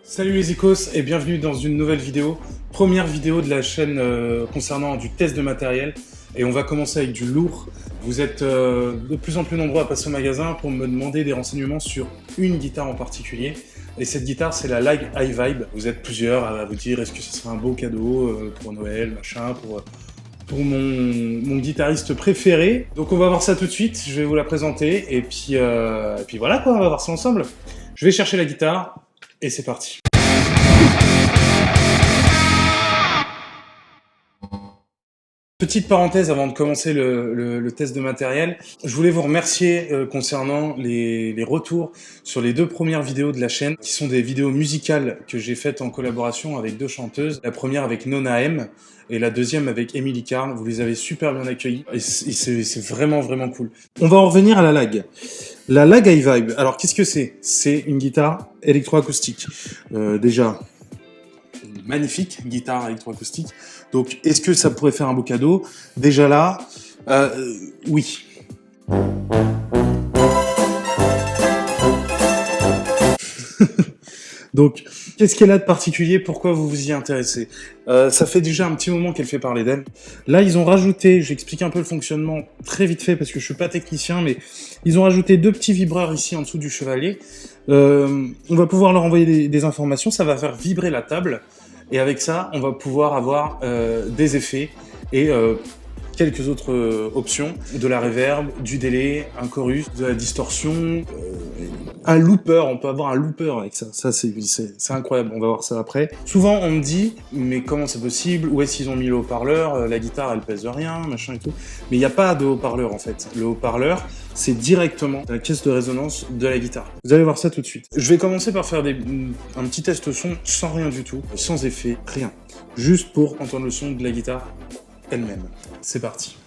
Salut les Icos et bienvenue dans une nouvelle vidéo. Première vidéo de la chaîne concernant du test de matériel. Et on va commencer avec du lourd. Vous êtes de plus en plus nombreux à passer au magasin pour me demander des renseignements sur une guitare en particulier. Et cette guitare, c'est la Lag iVibe. Vous êtes plusieurs à vous dire, est-ce que ce serait un beau cadeau pour Noël, machin, pour mon guitariste préféré. Donc on va voir ça tout de suite, je vais vous la présenter. Et puis voilà quoi, on va voir ça ensemble. Je vais chercher la guitare et c'est parti. Petite parenthèse avant de commencer le test de matériel, je voulais vous remercier concernant les retours sur les deux premières vidéos de la chaîne, qui sont des vidéos musicales que j'ai faites en collaboration avec deux chanteuses. La première avec Nona M et la deuxième avec Emily Carl. Vous les avez super bien accueillis et c'est vraiment cool. On va en revenir à la Lag. La Lag iVibe, alors qu'est-ce que c'est? C'est une guitare électroacoustique. Déjà, une magnifique guitare électroacoustique. Donc, est-ce que ça pourrait faire un beau cadeau? Déjà là, oui. Donc, qu'est-ce qu'elle a de particulier? Pourquoi vous vous y intéressez? Ça fait déjà un petit moment qu'elle fait parler d'elle. Là, ils ont rajouté, j'explique un peu le fonctionnement très vite fait parce que je suis pas technicien, mais ils ont rajouté deux petits vibreurs ici en dessous du chevalier. On va pouvoir leur envoyer des informations, ça va faire vibrer la table. Et avec ça, on va pouvoir avoir des effets et quelques autres options, de la reverb, du délai, un chorus, de la distorsion, un looper, on peut avoir un looper avec ça. Ça, c'est incroyable, on va voir ça après. Souvent, on me dit, mais comment c'est possible? Où est-ce qu'ils ont mis le haut-parleur? La guitare, elle pèse rien, machin et tout. Mais il n'y a pas de haut-parleur, en fait. Le haut-parleur, c'est directement la caisse de résonance de la guitare. Vous allez voir ça tout de suite. Je vais commencer par faire un petit test son sans rien du tout, sans effet, rien. Juste pour entendre le son de la guitare elle-même. C'est parti.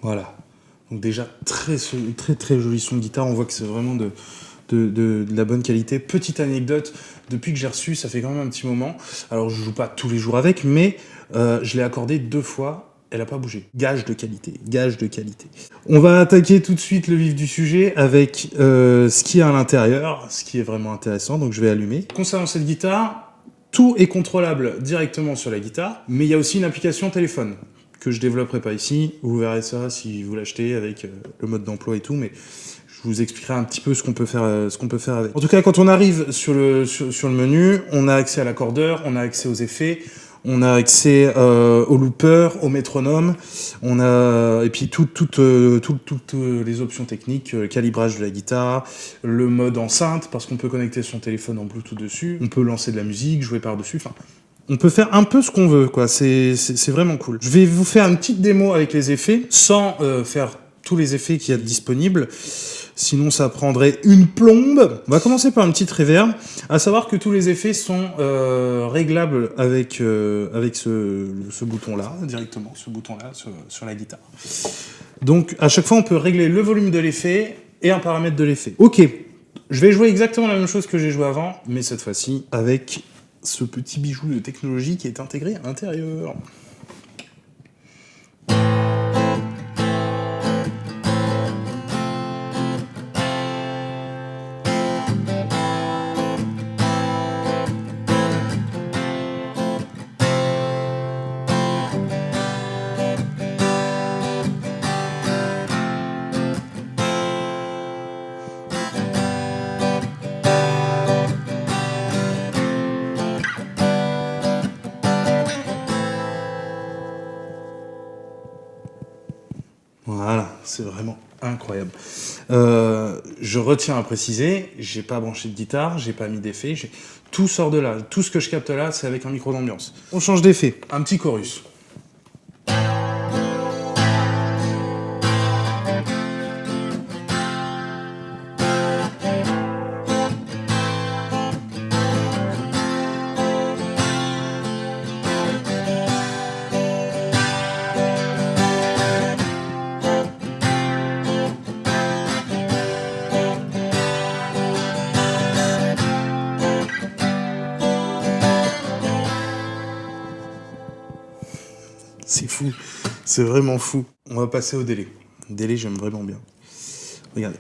Voilà. Donc déjà très joli son de guitare. On voit que c'est vraiment de la bonne qualité. Petite anecdote, depuis que j'ai reçu, ça fait quand même un petit moment. Alors je joue pas tous les jours avec, mais je l'ai accordé 2 fois. Elle n'a pas bougé. Gage de qualité. Gage de qualité. On va attaquer tout de suite le vif du sujet avec ce qu'il y a à l'intérieur, ce qui est vraiment intéressant. Donc je vais allumer. Concernant cette guitare, tout est contrôlable directement sur la guitare, mais il y a aussi une application téléphone que je développerai pas ici. Vous verrez ça si vous l'achetez avec le mode d'emploi et tout, mais je vous expliquerai un petit peu ce qu'on peut faire avec. En tout cas, quand on arrive sur le menu, on a accès à l'accordeur, on a accès aux effets, on a accès au looper, au métronome, et puis toutes les options techniques, calibrage de la guitare, le mode enceinte, parce qu'on peut connecter son téléphone en Bluetooth dessus, on peut lancer de la musique, jouer par-dessus, enfin... On peut faire un peu ce qu'on veut, quoi. C'est vraiment cool. Je vais vous faire une petite démo avec les effets, sans faire tous les effets qu'il y a de disponibles. Sinon, ça prendrait une plombe. On va commencer par une petite reverb. À savoir que tous les effets sont réglables avec ce bouton-là, directement, ce bouton-là sur la guitare. Donc, à chaque fois, on peut régler le volume de l'effet et un paramètre de l'effet. Ok, je vais jouer exactement la même chose que j'ai joué avant, mais cette fois-ci avec ce petit bijou de technologie qui est intégré à l'intérieur. Voilà, c'est vraiment incroyable. Je retiens à préciser, j'ai pas branché de guitare, j'ai pas mis d'effet, tout sort de là. Tout ce que je capte là, c'est avec un micro d'ambiance. On change d'effet, un petit chorus. fou. C'est vraiment fou. On va passer au délai. Délai, j'aime vraiment bien. Regardez.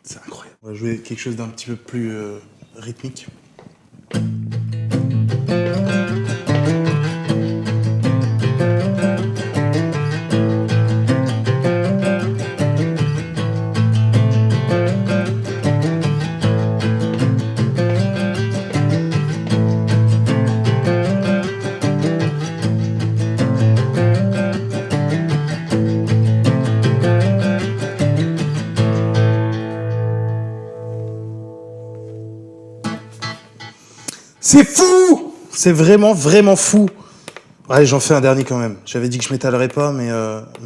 C'est incroyable. On va jouer quelque chose d'un petit peu plus rythmique. C'est fou! C'est vraiment, vraiment fou. Allez, j'en fais un dernier quand même. J'avais dit que je m'étalerais pas, mais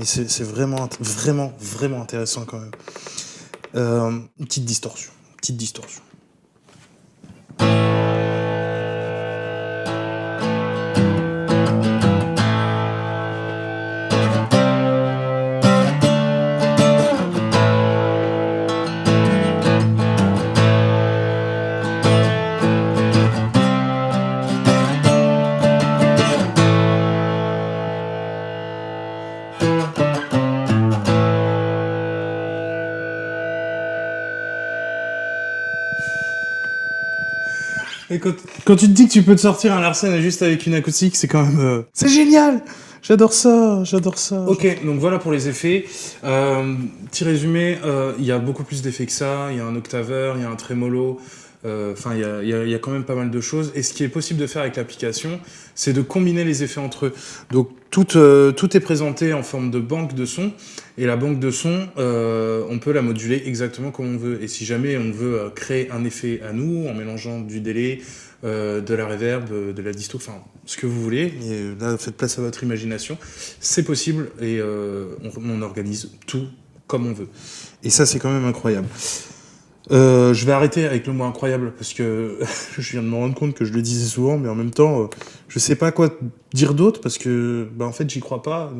c'est vraiment, vraiment, vraiment intéressant quand même. Une petite distorsion. Petite distorsion. Et quand tu te dis que tu peux te sortir un Larsen juste avec une acoustique, c'est quand même... C'est génial! J'adore ça, j'adore ça. Ok, donc voilà pour les effets. Petit résumé, il y a beaucoup plus d'effets que ça. Il y a un octaveur, il y a un trémolo. Enfin, il y a quand même pas mal de choses. Et ce qui est possible de faire avec l'application, c'est de combiner les effets entre eux. Donc tout est présenté en forme de banque de sons. Et la banque de sons, on peut la moduler exactement comme on veut. Et si jamais on veut créer un effet à nous, en mélangeant du délai, de la reverb, de la disto, enfin ce que vous voulez, et là faites place à votre imagination, c'est possible et on organise tout comme on veut. Et ça c'est quand même incroyable. Je vais arrêter avec le mot incroyable parce que je viens de me rendre compte que je le disais souvent, mais en même temps, je sais pas quoi dire d'autre parce que, en fait, j'y crois pas.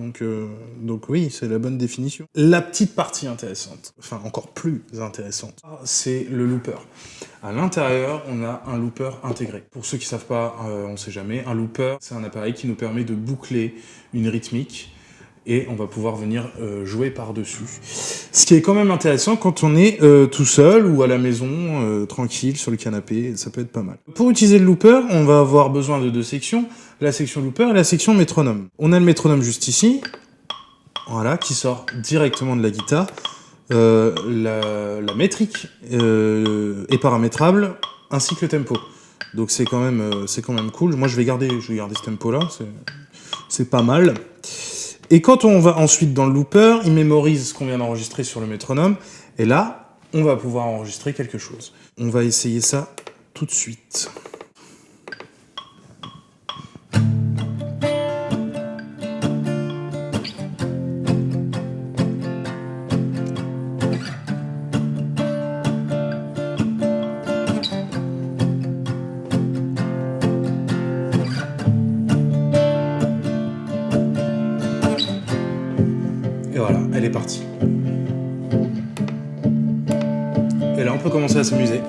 Donc oui, c'est la bonne définition. La petite partie intéressante, enfin encore plus intéressante, c'est le looper. À l'intérieur, on a un looper intégré. Pour ceux qui savent pas, on sait jamais, un looper, c'est un appareil qui nous permet de boucler une rythmique. Et on va pouvoir venir jouer par-dessus. Ce qui est quand même intéressant quand on est tout seul ou à la maison, tranquille, sur le canapé, ça peut être pas mal. Pour utiliser le looper, on va avoir besoin de deux sections, la section looper et la section métronome. On a le métronome juste ici, voilà, qui sort directement de la guitare. La métrique est paramétrable, ainsi que le tempo. Donc c'est quand même cool. Moi je vais garder ce tempo-là, c'est pas mal. Et quand on va ensuite dans le looper, il mémorise ce qu'on vient d'enregistrer sur le métronome. Et là, on va pouvoir enregistrer quelque chose. On va essayer ça tout de suite. Et voilà, elle est partie. Et là, on peut commencer à s'amuser.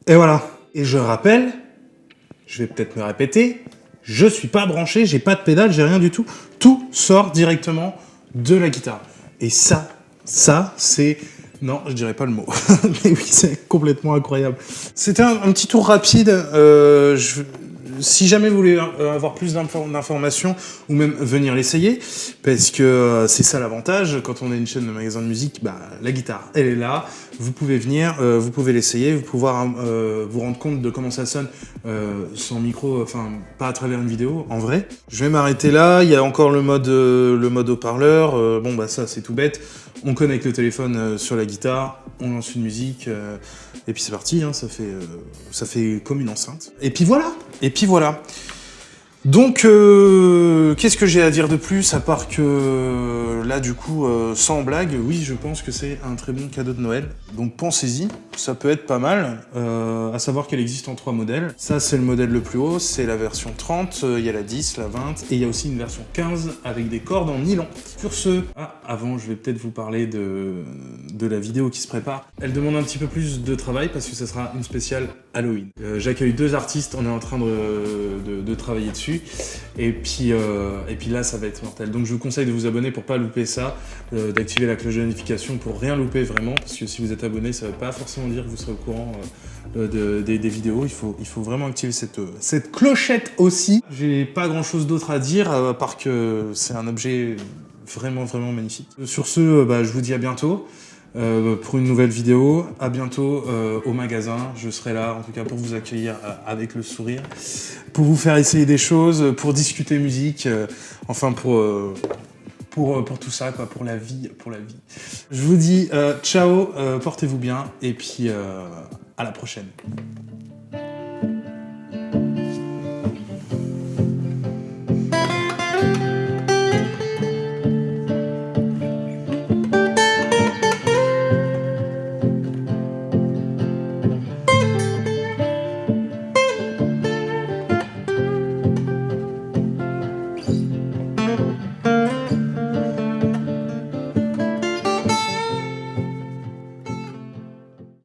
Et voilà. Et je rappelle, je vais peut-être me répéter, je suis pas branché, j'ai pas de pédale, j'ai rien du tout. Tout sort directement de la guitare. Et ça, c'est... Non, je dirais pas le mot. Mais oui, c'est complètement incroyable. C'était un petit tour rapide. Si jamais vous voulez avoir plus d'informations ou même venir l'essayer, parce que c'est ça l'avantage, quand on a une chaîne de magasin de musique, bah, la guitare, elle est là, vous pouvez venir, vous pouvez l'essayer, vous pouvez vous rendre compte de comment ça sonne sans micro, enfin pas à travers une vidéo, en vrai. Je vais m'arrêter là, il y a encore le mode haut-parleur, bon bah ça c'est tout bête, on connecte le téléphone sur la guitare, on lance une musique, et puis c'est parti, hein, ça fait comme une enceinte. Et puis voilà. Donc, qu'est-ce que j'ai à dire de plus, à part que là, du coup, sans blague, oui, je pense que c'est un très bon cadeau de Noël. Donc pensez-y, ça peut être pas mal, à savoir qu'elle existe en 3 modèles. Ça, c'est le modèle le plus haut, c'est la version 30, il y a la 10, la 20, et il y a aussi une version 15 avec des cordes en nylon. Sur ce, avant, je vais peut-être vous parler de la vidéo qui se prépare. Elle demande un petit peu plus de travail parce que ça sera une spéciale Halloween. J'accueille 2 artistes, on est en train de travailler dessus. Et puis là, ça va être mortel. Donc je vous conseille de vous abonner pour pas louper ça, d'activer la cloche de notification pour rien louper vraiment, parce que si vous êtes abonné, ça ne veut pas forcément dire que vous serez au courant des vidéos. Il faut vraiment activer cette clochette aussi. J'ai pas grand chose d'autre à dire, à part que c'est un objet vraiment magnifique. Sur ce, je vous dis à bientôt. Pour une nouvelle vidéo, à bientôt au magasin, je serai là en tout cas pour vous accueillir avec le sourire, pour vous faire essayer des choses, pour discuter musique, enfin pour tout ça quoi, pour la vie. Je vous dis ciao, portez-vous bien et puis à la prochaine.